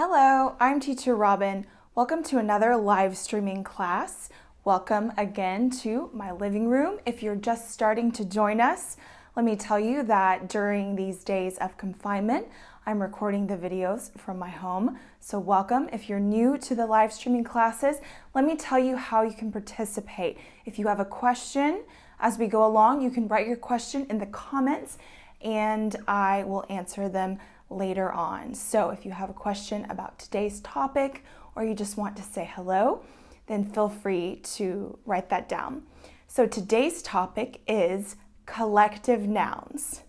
Hello, I'm Teacher Robin. Welcome to another live streaming class. Welcome again to my living room. If you're just starting to join us, let me tell you that during these days of confinement, I'm recording the videos from my home. So welcome. If you're new to the live streaming classes, let me tell you how you can participate. If you have a question as we go along, you can write your question in the comments and I will answer them later on. So if you have a question about today's topic or you just want to say hello, then feel free to write that down. So today's topic is collective nouns.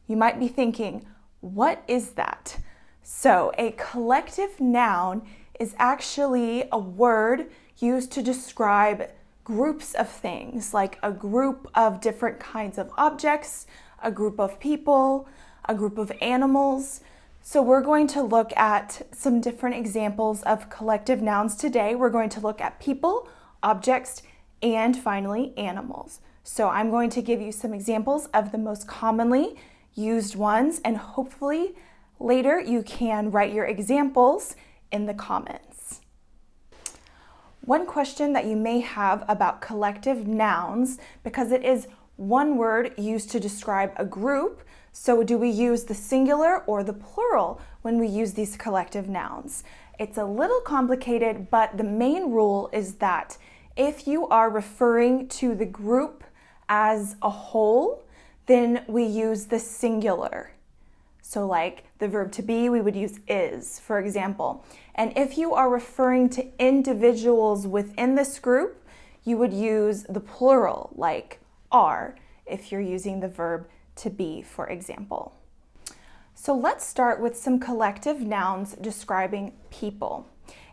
You might be thinking, what is that? So a collective noun is actually a word used to describe groups of things, like a group of different kinds of objects, a group of people, a group of animals. So we're going to look at some different examples of collective nouns today. We're going to look at people, objects, and finally animals. So I'm going to give you some examples of the most commonly used ones, and hopefully later you can write your examples in the comments. One question that you may have about collective nouns, because it is one word used to describe a group, so do we use the singular or the plural when we use these collective nouns? It's a little complicated, but the main rule is that if you are referring to the group as a whole, then we use the singular. So like the verb to be, we would use is, for example. And if you are referring to individuals within this group, you would use the plural, like are, if you're using the verb to be, for example. So let's start with some collective nouns describing people.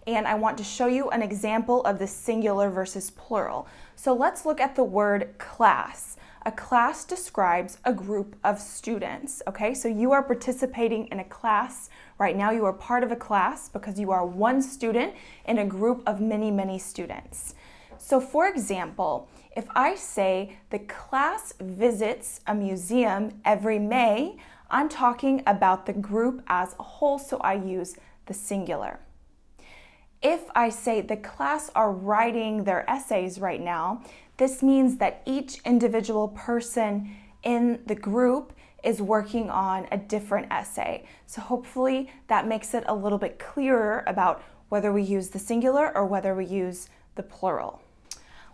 And I want to show you an example of the singular versus plural. So let's look at the word class. A class describes a group of students, okay? So you are participating in a class. Right now you are part of a class because you are one student in a group of many, many students. So for example, if I say the class visits a museum every May, I'm talking about the group as a whole, so I use the singular. If I say the class are writing their essays right now, this means that each individual person in the group is working on a different essay. So hopefully that makes it a little bit clearer about whether we use the singular or whether we use the plural.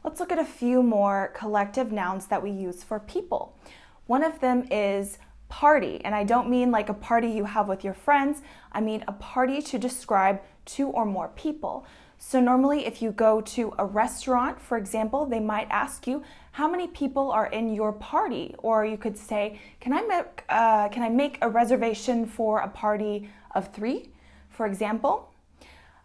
Let's look at a few more collective nouns that we use for people. One of them is party, and I don't mean like a party you have with your friends. I mean a party to describe two or more people. So normally if you go to a restaurant, for example, they might ask you, how many people are in your party? Or you could say, can I make a reservation for a party of 3, for example?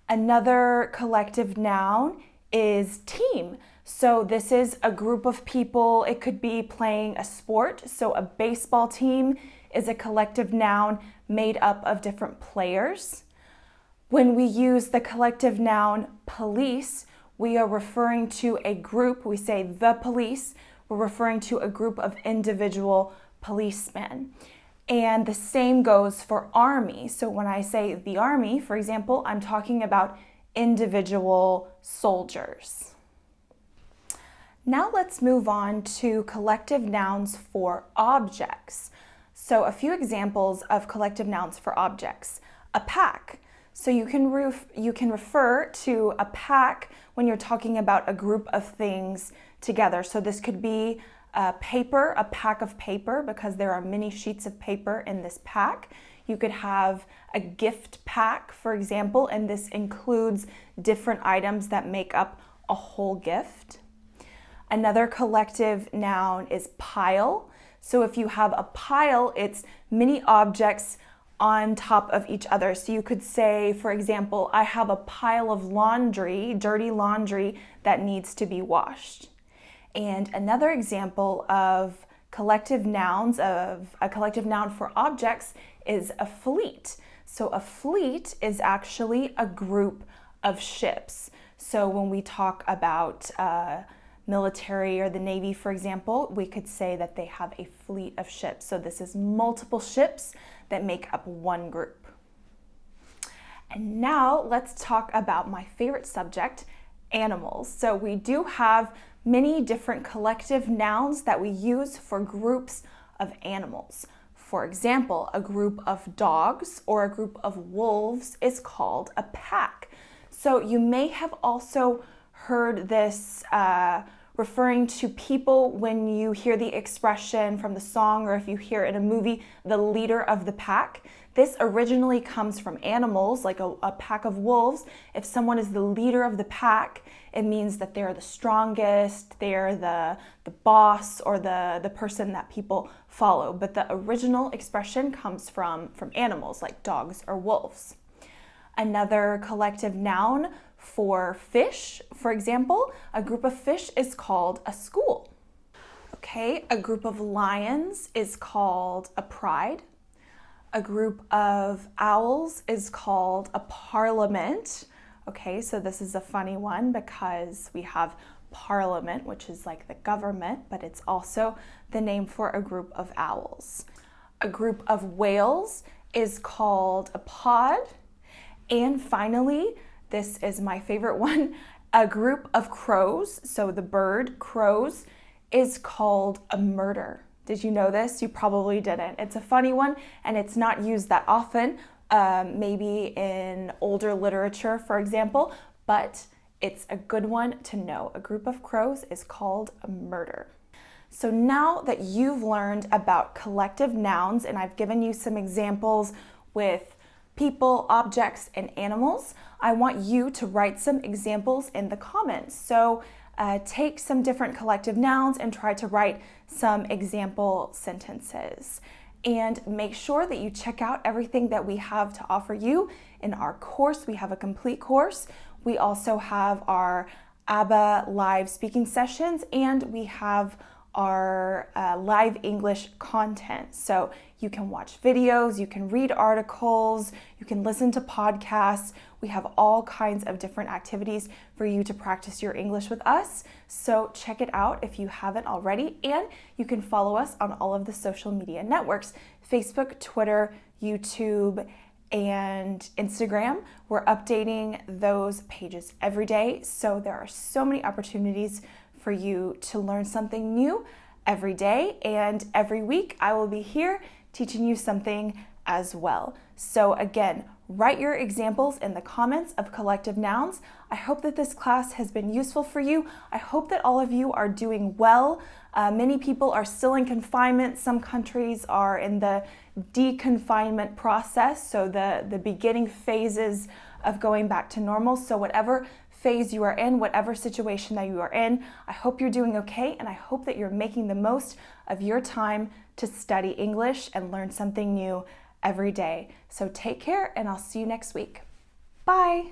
Another collective noun is team. So this is a group of people. It could be playing a sport. So a baseball team is a collective noun made up of different players. When we use the collective noun police, we are referring to a group. We say the police. We're referring to a group of individual policemen. And the same goes for army. So when I say the army, for example, I'm talking about individual soldiers. Now let's move on to collective nouns for objects. So a few examples of collective nouns for objects. A pack. So you can refer to a pack when you're talking about a group of things together. So this could be paper, a pack of paper, because there are many sheets of paper in this pack. You could have a gift pack, for example, and this includes different items that make up a whole gift. Another collective noun is pile. So if you have a pile, it's many objects on top of each other. So you could say, for example, I have a pile of laundry, dirty laundry that needs to be washed. And another example of collective nouns, of a collective noun for objects, is a fleet. So a fleet is actually a group of ships. So when we talk about military or the Navy, for example, we could say that they have a fleet of ships. So this is multiple ships that make up one group. And now let's talk about my favorite subject, animals. So we do have many different collective nouns that we use for groups of animals. For example, a group of dogs or a group of wolves is called a pack. So you may have also heard this referring to people when you hear the expression from the song, or if you hear in a movie, the leader of the pack. This originally comes from animals, like a pack of wolves. If someone is the leader of the pack, it means that they're the strongest, they're the boss, or the person that people follow. But the original expression comes from animals, like dogs or wolves. Another collective noun for fish, for example, a group of fish is called a school. Okay, a group of lions is called a pride. A group of owls is called a parliament. Okay, so this is a funny one because we have parliament, which is like the government, but it's also the name for a group of owls. A group of whales is called a pod. And finally, this is my favorite one, a group of crows, so the bird crows, is called a murder. Did you know this? You probably didn't. It's a funny one, and it's not used that often, maybe in older literature, for example, but it's a good one to know. A group of crows is called a murder. So now that you've learned about collective nouns, and I've given you some examples with people, objects, and animals, I want you to write some examples in the comments. So take some different collective nouns and try to write some example sentences. And make sure that you check out everything that we have to offer you in our course. We have a complete course. We also have our ABBA live speaking sessions, and we have our live English content. So you can watch videos, you can read articles, you can listen to podcasts. We have all kinds of different activities for you to practice your English with us. So check it out if you haven't already. And you can follow us on all of the social media networks, Facebook, Twitter, YouTube, and Instagram. We're updating those pages every day. So there are so many opportunities for you to learn something new every day, and every week I will be here teaching you something as well. So again, write your examples in the comments of collective nouns. I hope that this class has been useful for you. I hope that all of you are doing well. Many people are still in confinement. Some countries are in the deconfinement process, so the beginning phases of going back to normal. So whatever phase you are in, whatever situation that you are in, I hope you're doing okay, and I hope that you're making the most of your time to study English and learn something new every day. So take care, and I'll see you next week. Bye.